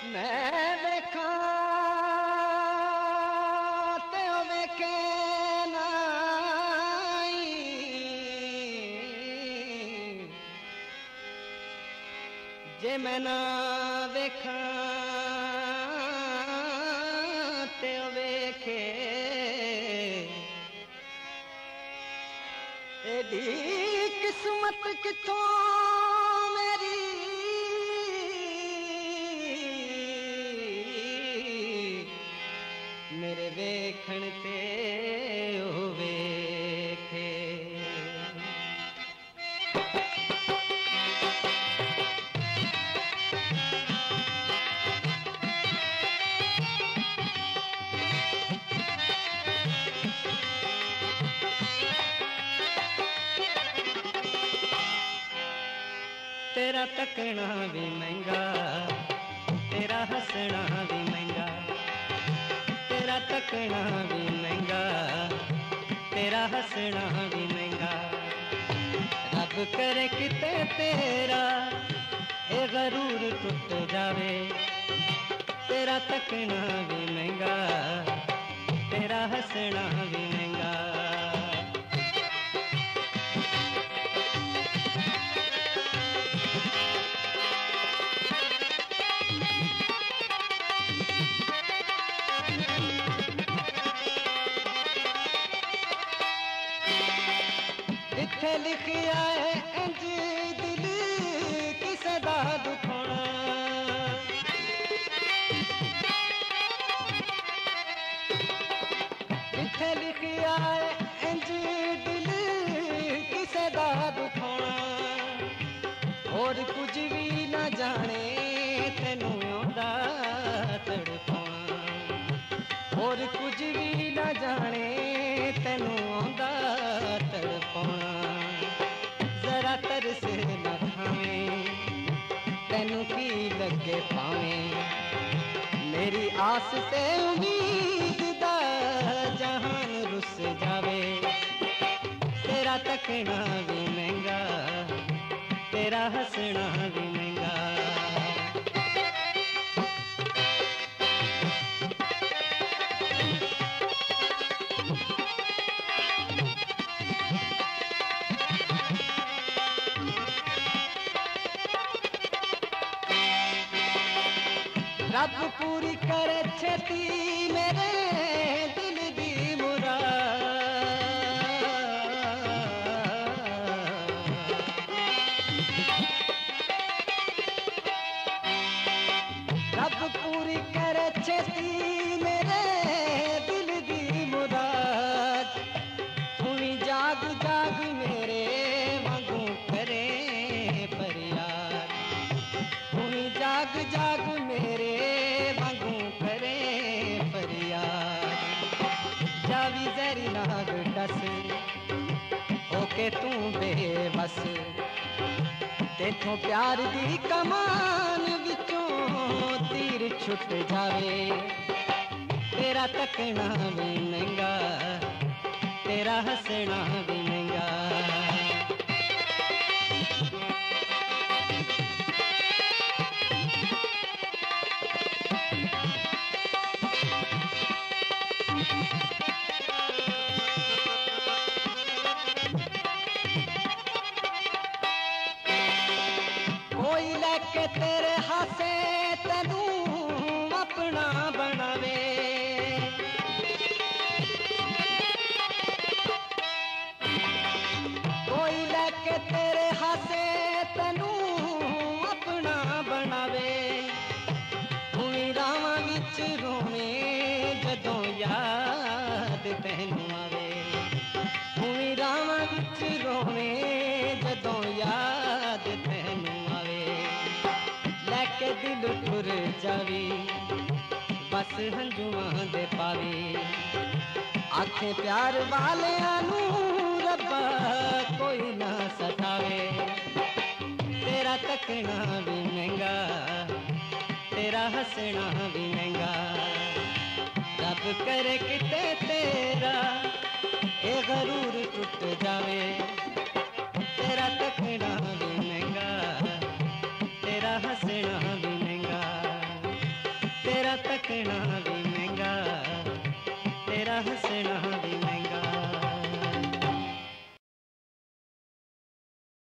मैं देखा ते वेखे नाई, जे मैं ना देखा ते वेखे, एडी किस्मत किथों मेरी मेरे वेखण ते ओ वेखे। तेरा तकना भी महंगा, तेरा हंसना भी महंगा, तेरा तकना भी महंगा, तेरा हंसना भी महंगा। रब करे किते तेरा ए गरूर टूट जावे, तेरा तकना भी महंगा, तेरा हंसना भी महंगा। इत्थे लिखिया है इंज दिल किसे दा दुखोना, इत्थे लिखिया है इंज दिल किसे दा दुखोना। और कुछ भी ना जाने तेनू आंदा तड़पाना, और कुछ भी ना जाने तेनू आंदा तड़पाना। जरा तरस न खावें तेनू की लगे पावें, मेरी आस ते उम्मीद दा जहान रुस जावे। तेरा तकना भी महंगा, तेरा हंसना भी महंगा। रब पूरी करे छेती मेरे दिल दी मुराद, रब पूरी करे छेती मेरे दिल दी मुराद। तू भी जाग जाग मेरे वांगू करे फरियाद, तू भी जाग जाग मेरे वांगू करे फरियाद। जावी जरी नाग डस होके तू बेबस, तेथों प्यार दी कमान विचों तीर छुट जावे। तेरा तकना भी महंगा, तेरा हंसना भी महंगा। कोई लेके तेरे हासे तेनू अपना बनावे, कोई लेके तेरे हासे तेनू अपना बनावे। हुई रावां विच रोवे जदों याद तैनू आवे, हुई रावां विच रोवे जदों याद तैनू आवे। लैके दिल टुर जावी बस हंजुआं दे पावे, आखे प्यार वालियां नू रब्बा कोई ना सतावे। तेरा तकना भी महंगा, तेरा हंसना भी महंगा। रब करे किते तेरा ए गरूर टूट जावे। तेरा तकना भी महंगा, तेरा हंसना भी महंगा। तेरा तकना भी महंगा, तेरा हंसना